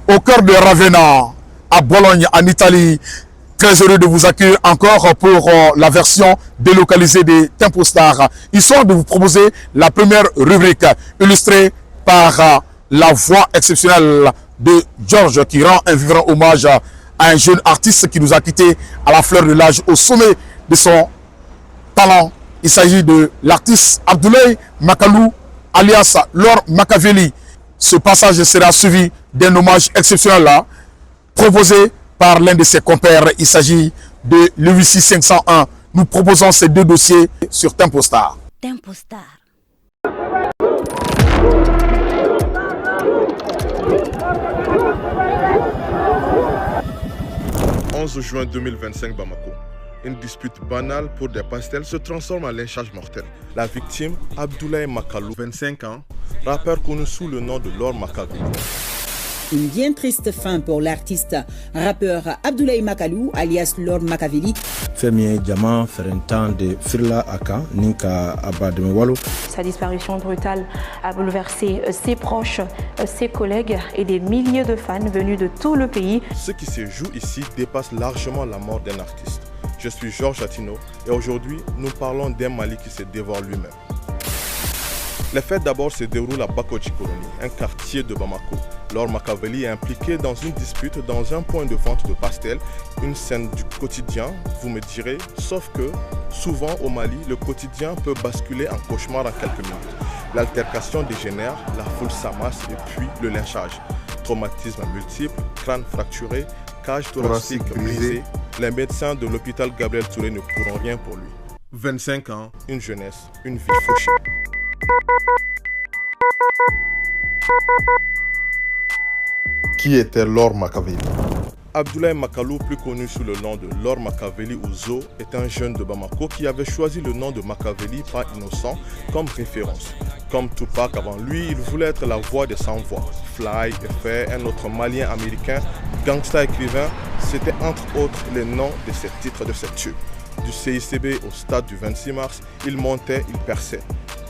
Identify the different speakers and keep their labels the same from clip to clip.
Speaker 1: au cœur de Ravenna, à Bologne, en Italie. Très heureux de vous accueillir encore pour la version délocalisée des Tempo Stars. Histoire de vous proposer la première rubrique illustrée par la voix exceptionnelle de George qui rend un vibrant hommage à un jeune artiste qui nous a quittés à la fleur de l'âge au sommet de son talent. Il s'agit de l'artiste Abdoulaye Makalou alias Lord Machiavelli. Ce passage sera suivi d'un hommage exceptionnel là, proposé par l'un de ses compères. Il s'agit de l'UIC 501. Nous proposons ces deux dossiers sur Tempo Star.
Speaker 2: Tempo Star.
Speaker 3: « 11 juin 2025 Bamako. Une dispute banale pour des pastels se transforme en lynchage mortel. La victime, Abdoulaye Makalou, 25 ans, rappeur connu sous le nom de Lord Machiavelli.
Speaker 4: Une bien triste fin pour l'artiste rappeur Abdoulaye Makalou, alias Lord Machiavelli.
Speaker 5: Fémien Diamant, Ferentan de Firla Aka, Ninka Abademewalo.
Speaker 6: Sa disparition brutale a bouleversé ses proches, ses collègues et des milliers de fans venus de tout le pays.
Speaker 3: Ce qui se joue ici dépasse largement la mort d'un artiste. Je suis Georges Atino et aujourd'hui, nous parlons d'un Mali qui se dévore lui-même. Les faits d'abord se déroulent à Bakotchikoronie, un quartier de Bamako. Lord Machiavelli est impliqué dans une dispute dans un point de vente de pastels, une scène du quotidien, vous me direz, sauf que souvent au Mali, le quotidien peut basculer en cauchemar en quelques minutes. L'altercation dégénère, la foule s'amasse et puis le lynchage. Traumatismes multiples, crâne fracturé, cage thoracique brisée. Les médecins de l'hôpital Gabriel Touré ne pourront rien pour lui. 25 ans, une jeunesse, une vie fauchée. Qui était Lord Machiavelli? Abdoulaye Makalou, plus connu sous le nom de Lord Machiavelli ou Zo, est un jeune de Bamako qui avait choisi le nom de Machiavelli par innocent comme référence. Comme Tupac avant lui, il voulait être la voix des sans-voix. Fly, FR, un autre malien américain, gangsta écrivain, c'était entre autres les noms de ses titres de ses tubes. Du CICB au stade du 26 mars, il montait, il perçait.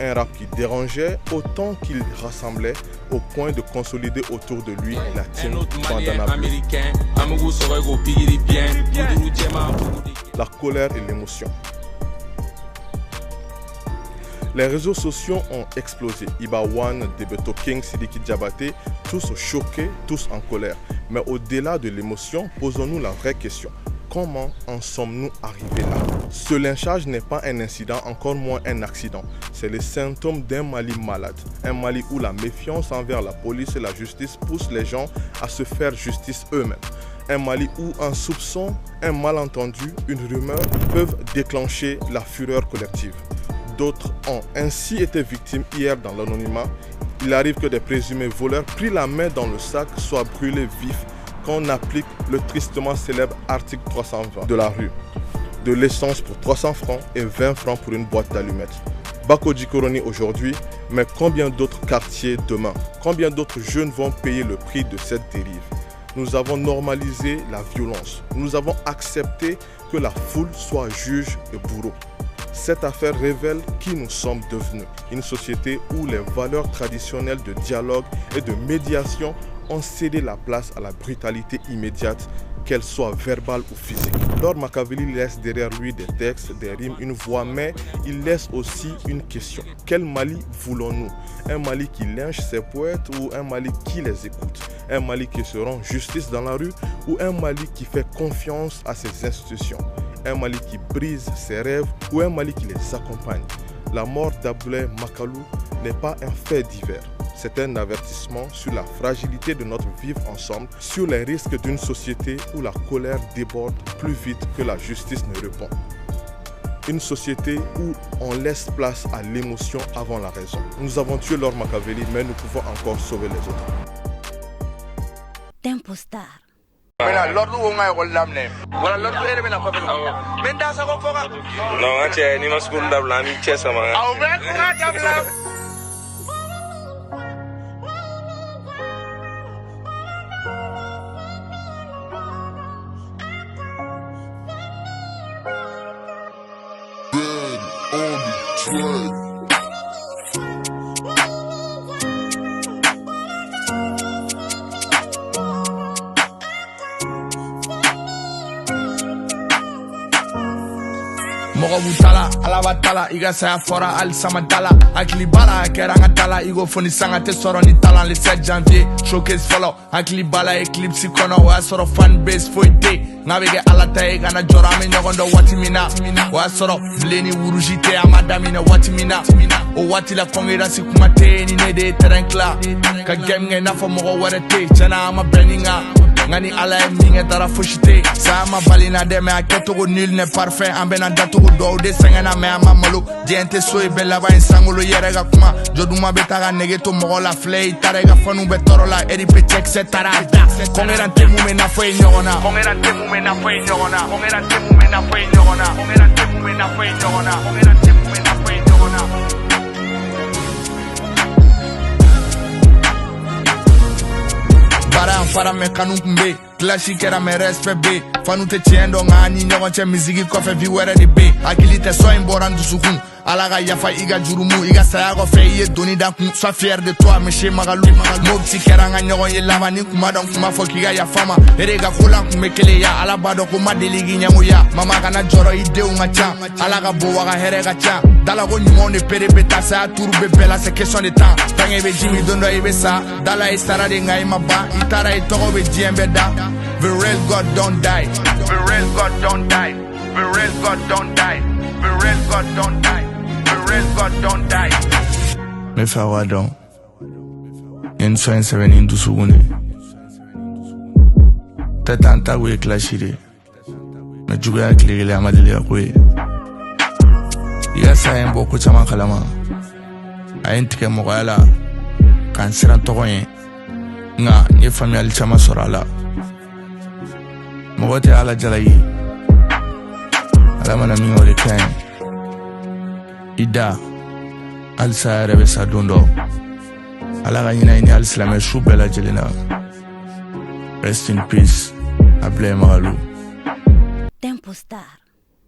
Speaker 3: Un rap qui dérangeait autant qu'il rassemblait au point de consolider autour de lui la team Bandana Bleu. La colère et l'émotion. Les réseaux sociaux ont explosé. Iba One, Debeto King, Sidiki Diabaté, tous choqués, tous en colère. Mais au-delà de l'émotion, posons-nous la vraie question. Comment en sommes-nous arrivés là? Ce lynchage n'est pas un incident, encore moins un accident. C'est le symptôme d'un Mali malade. Un Mali où la méfiance envers la police et la justice pousse les gens à se faire justice eux-mêmes. Un Mali où un soupçon, un malentendu, une rumeur peuvent déclencher la fureur collective. D'autres ont ainsi été victimes hier dans l'anonymat. Il arrive que des présumés voleurs pris la main dans le sac soient brûlés vifs quand on applique le tristement célèbre article 320 de la rue. De l'essence pour 300 francs et 20 francs pour une boîte d'allumettes. Bakotchikoronie aujourd'hui, mais combien d'autres quartiers demain? Combien d'autres jeunes vont payer le prix de cette dérive? Nous avons normalisé la violence. Nous avons accepté que la foule soit juge et bourreau. Cette affaire révèle qui nous sommes devenus. Une société où les valeurs traditionnelles de dialogue et de médiation ont cédé la place à la brutalité immédiate, qu'elle soit verbale ou physique. Lord Machiavelli laisse derrière lui des textes, des rimes, une voix, mais il laisse aussi une question. Quel Mali voulons-nous? Un Mali qui lynche ses poètes ou un Mali qui les écoute? Un Mali qui se rend justice dans la rue ou un Mali qui fait confiance à ses institutions? Un Mali qui brise ses rêves ou un Mali qui les accompagne? La mort d'Abdoulaye Makalou n'est pas un fait divers. C'est un avertissement sur la fragilité de notre vivre ensemble, sur les risques d'une société où la colère déborde plus vite que la justice ne répond. Une société où on laisse place à l'émotion avant la raison. Nous avons tué Lord Machiavelli, mais nous pouvons encore sauver les autres.
Speaker 2: Tempo Star.
Speaker 7: Mogo butala, alaba tala, iga saya fora al samadala. Akili bala, keranga tala, igo foni sanga te soro ni tala le 7 janvier. Showcase follow, akili bala eclipse kono wa soro fan base foite. Ngabege alata e gana jora me nyogondo wati mina. Wa soro bleni urujite amadamina wati mina. O wati la kongira si kumate ni nede terenkla. Ka gemnge na fo mogo warete, chana ama beninga. Ngani ala minge dara foshite sama balina de me aketogo nul n'est parfait ambena datogo do de sengena me amamalo diente so e bella ba insangolo yerega kuma joduma betaga negeto mogo la flay tarega fonu betoro la eri pecheck setarada kongerante mume na fo nyogona kongerante mume na fo nyogona kongerante mume na fo nyogona kongerante mume na fo nyogona kongerante mume na fo nyogona. Para fara me kanu kumbe classique era me respect be fanu te tiendo ngani nyogon che miziki kofe vi were de be akili te so imboran dusukun alaga yafa iga jurumu iga saya go fe ye doni dan kun sois fier de toi monsieur magalu mobti keranga nyogon ye lava ni kuma don kuma fo kiga ya fama erega kula kume kele ya alaba do kuma deligi nyango ya mama kana joro ide unga cha alaga bo waga herega cha dala go nyimo ne pere beta sa tour be bela c'est question de temps tange be jimi dondo ibe sa dala istara de ngai maba itara itogo be jiembe da. The real God don't die. The real God don't die. The real God don't die. The real God don't die. The real God don't die. Me fa wadon. En soin seven in dusugune. Tatanta we clashire. Me juga klirele amadele akwe. Iga sa en boko chama kalama. Aintike mogala. Kansiran togoyen. Nga nye familial chama sorala. Mogote ala jalayi ala mana mingo de kain ida al saare be sadundo ala ga nyina ni al islamé shubela jelena. Rest in peace Abdoulaye Magalou.
Speaker 2: Tempo Star.